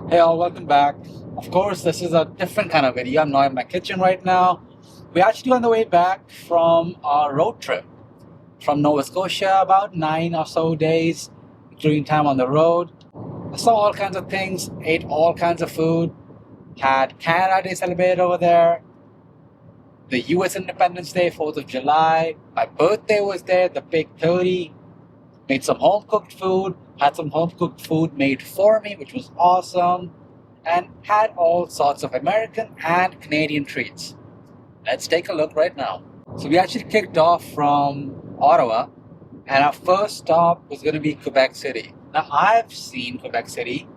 Hey all, welcome back. Of course, this is a different kind of video. I'm not in my kitchen right now. We're actually on the way back from our road trip from Nova Scotia, about 9 or so days, including time on the road. I saw all kinds of things, ate all kinds of food, had Canada Day celebrated over there, the US Independence Day, 4th of July. My birthday was there, the big 30. Made some home cooked food, had some home cooked food made for me, which was awesome, and had all sorts of American and Canadian treats. Let's take a look right now. So we actually kicked off from Ottawa, and our first stop was going to be Quebec City. Now I've seen Quebec City,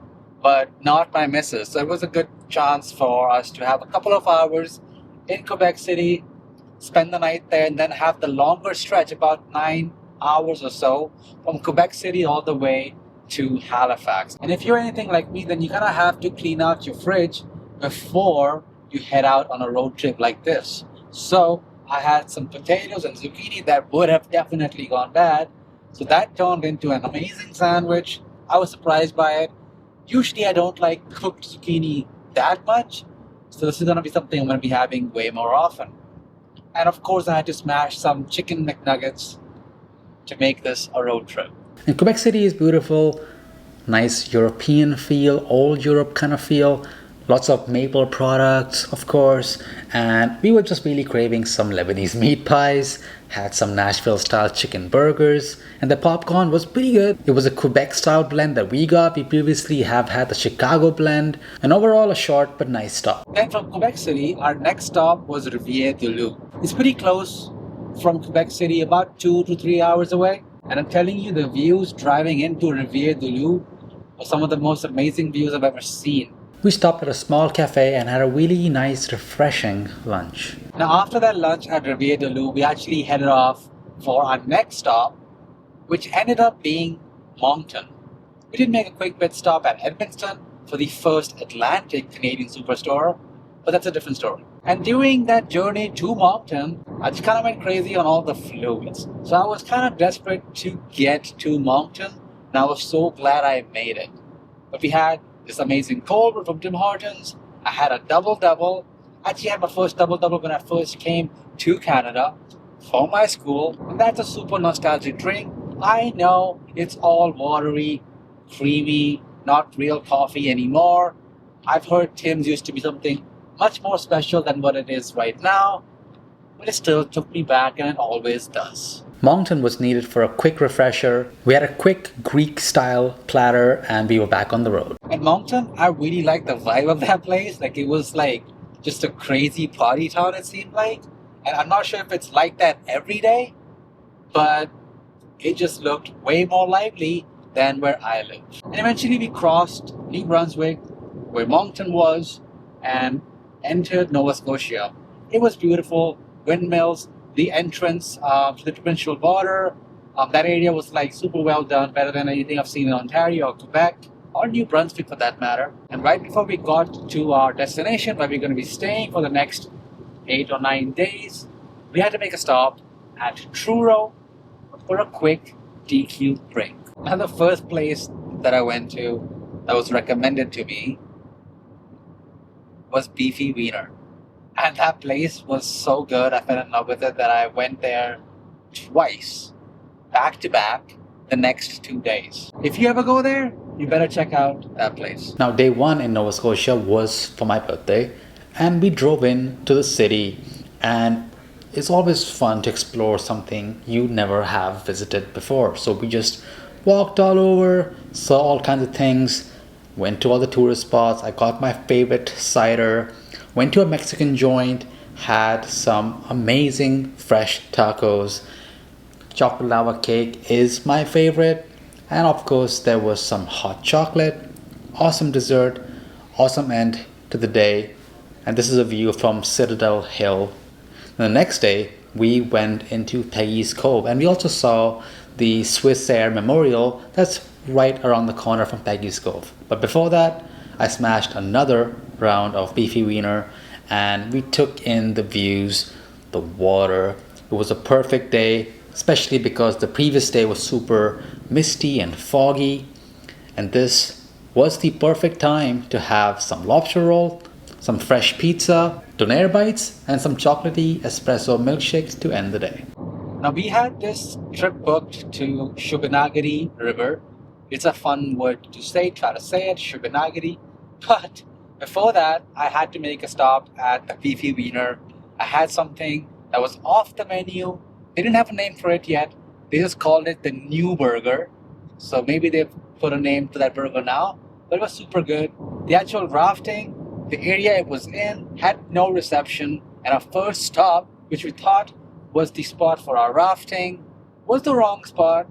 but not my missus, so it was a good chance for us to have a couple of hours in Quebec City, spend the night there, and then have the longer stretch, about 9 hours or so, from Quebec City all the way to Halifax. And if you're anything like me, then you kind of have to clean out your fridge before you head out on a road trip like this. So I had some potatoes and zucchini that would have definitely gone bad. So that turned into an amazing sandwich. I was surprised by it. Usually I don't like cooked zucchini that much, so this is going to be something I'm going to be having way more often. And of course I had to smash some chicken McNuggets to make this a road trip. And Quebec City is beautiful, nice European feel, old Europe kind of feel, lots of maple products, of course, and we were just really craving some Lebanese meat pies, had some Nashville style chicken burgers, and the popcorn was pretty good. It was a Quebec style blend that we got. We previously have had the Chicago blend, and overall a short but nice stop. Then from Quebec City, our next stop was Rivière-du-Loup. It's pretty close from Quebec City, about 2 to 3 hours away. And I'm telling you, the views driving into Rivière-du-Loup are some of the most amazing views I've ever seen. We stopped at a small cafe and had a really nice, refreshing lunch. Now, after that lunch at Rivière-du-Loup, we actually headed off for our next stop, which ended up being Moncton. We did make a quick pit stop at Edmonton for the first Atlantic Canadian superstore, but that's a different story. And during that journey to Moncton, I just kind of went crazy on all the fluids. So I was kind of desperate to get to Moncton, and I was so glad I made it. But we had this amazing cold brew from Tim Hortons. I had a double-double. Actually, I had my first double-double when I first came to Canada for my school. And that's a super nostalgic drink. I know it's all watery, creamy, not real coffee anymore. I've heard Tim's used to be something much more special than what it is right now, but it still took me back, and it always does. Moncton was needed for a quick refresher. We had a quick Greek-style platter, and we were back on the road. At Moncton, I really liked the vibe of that place. Like, it was like just a crazy party town, it seemed like. And I'm not sure if it's like that every day, but it just looked way more lively than where I live. And eventually we crossed New Brunswick, where Moncton was, and entered Nova Scotia. It was beautiful, windmills, the entrance to the provincial border. That area was like super well done, better than anything I've seen in Ontario or Quebec or New Brunswick for that matter. And right before we got to our destination, where we're going to be staying for the next 8 or 9 days, we had to make a stop at Truro for a quick DQ drink. Now, the first place that I went to that was recommended to me was Beefy Wiener. And that place was so good, I fell in love with it, that I went there twice, back to back, the next 2 days. If you ever go there, you better check out that place. Now, day one in Nova Scotia was for my birthday, and we drove in to the city, and it's always fun to explore something you never have visited before. So we just walked all over, saw all kinds of things, went to all the tourist spots. I got my favorite cider, went to a Mexican joint, had some amazing fresh tacos. Chocolate lava cake is my favorite, and of course there was some hot chocolate. Awesome dessert, awesome end to the day, and this is a view from Citadel Hill. And the next day we went into Peggy's Cove, and we also saw the Swiss Air Memorial that's right around the corner from Peggy's Cove. But before that, I smashed another round of Beefy Wiener, and we took in the views, the water. It was a perfect day, especially because the previous day was super misty and foggy, and this was the perfect time to have some lobster roll, some fresh pizza, Donair bites, and some chocolatey espresso milkshakes to end the day. Now we had this trip booked to Shubenacadie River. It's a fun word to say, try to say it, Shubenacadie. But before that, I had to make a stop at the Beefy Wiener. I had something that was off the menu. They didn't have a name for it yet. They just called it the New Burger. So maybe they've put a name to that burger now, but it was super good. The actual rafting, the area it was in, had no reception, and our first stop, which we thought was the spot for our rafting, was the wrong spot.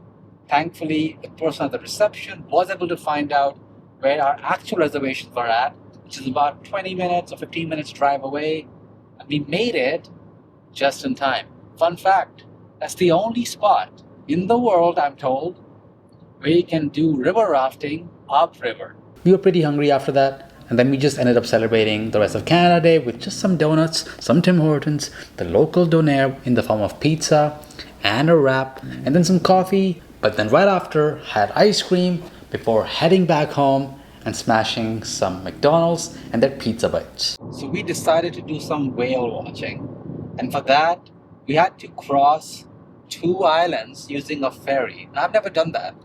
Thankfully, the person at the reception was able to find out where our actual reservations were at, which is about 20 minutes or 15 minutes drive away, and we made it just in time. Fun fact, that's the only spot in the world, I'm told, where you can do river rafting upriver. We were pretty hungry after that, and then we just ended up celebrating the rest of Canada Day with just some donuts, some Tim Hortons, the local Donair in the form of pizza, and a wrap, and then some coffee. But then right after, had ice cream before heading back home and smashing some McDonald's and their pizza bites. So we decided to do some whale watching, and for that, we had to cross 2 islands using a ferry. Now, I've never done that.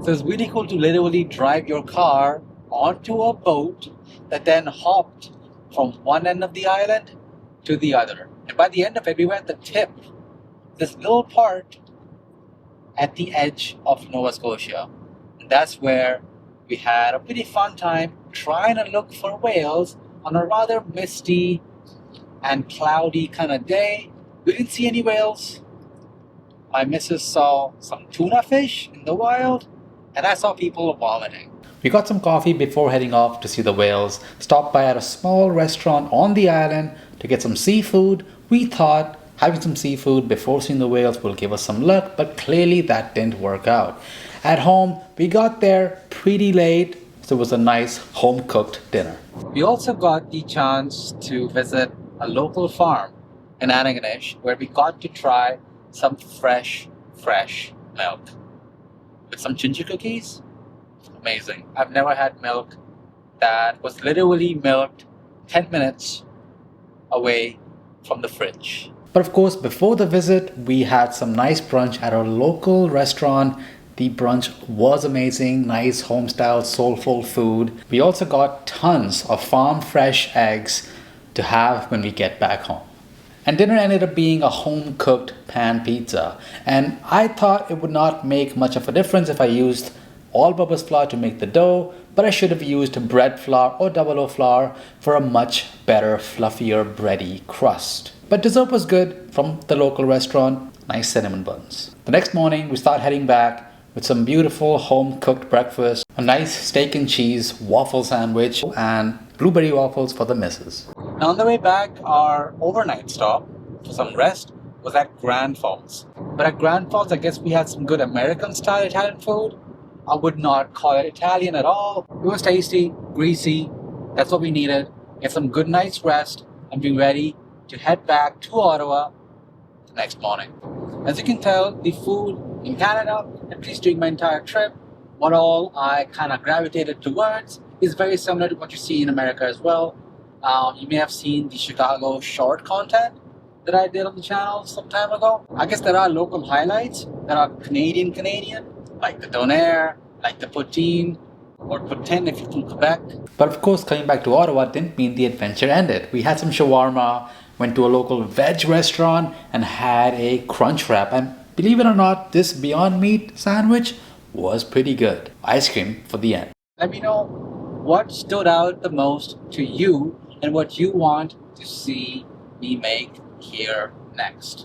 So it's really cool to literally drive your car onto a boat that then hopped from one end of the island to the other. And by the end of it, we were at the tip, this little part at the edge of Nova Scotia. And that's where we had a pretty fun time trying to look for whales on a rather misty and cloudy kind of day. We didn't see any whales. My missus saw some tuna fish in the wild, and I saw people vomiting. We got some coffee before heading off to see the whales, stopped by at a small restaurant on the island to get some seafood. We thought having some seafood before seeing the whales will give us some luck, but clearly that didn't work out. At home, we got there pretty late, so it was a nice home-cooked dinner. We also got the chance to visit a local farm in Antigonish where we got to try some fresh milk with some ginger cookies. Amazing. I've never had milk that was literally milked 10 minutes away from the fridge. But of course, before the visit, we had some nice brunch at our local restaurant. The brunch was amazing, nice home-style, soulful food. We also got tons of farm-fresh eggs to have when we get back home. And dinner ended up being a home-cooked pan pizza. And I thought it would not make much of a difference if I used all-purpose flour to make the dough, but I should have used bread flour or double O flour for a much better, fluffier, bready crust. But dessert was good from the local restaurant, nice cinnamon buns. The next morning, we start heading back with some beautiful home-cooked breakfast, a nice steak and cheese waffle sandwich, and blueberry waffles for the missus. Now on the way back, our overnight stop for some rest was at Grand Falls. But at Grand Falls, I guess we had some good American-style Italian food. I would not call it Italian at all. It was tasty, greasy. That's what we needed. Get some good night's rest and be ready to head back to Ottawa the next morning. As you can tell, the food in Canada, at least during my entire trip, what all I kind of gravitated towards is very similar to what you see in America as well. You may have seen the Chicago short content that I did on the channel some time ago. I guess there are local highlights that are Canadian, like the Donair, like the poutine, or poutine if you're from Quebec. But of course, coming back to Ottawa didn't mean the adventure ended. We had some shawarma, went to a local veg restaurant, and had a crunch wrap. And believe it or not, this Beyond Meat sandwich was pretty good. Ice cream for the end. Let me know what stood out the most to you and what you want to see me make here next.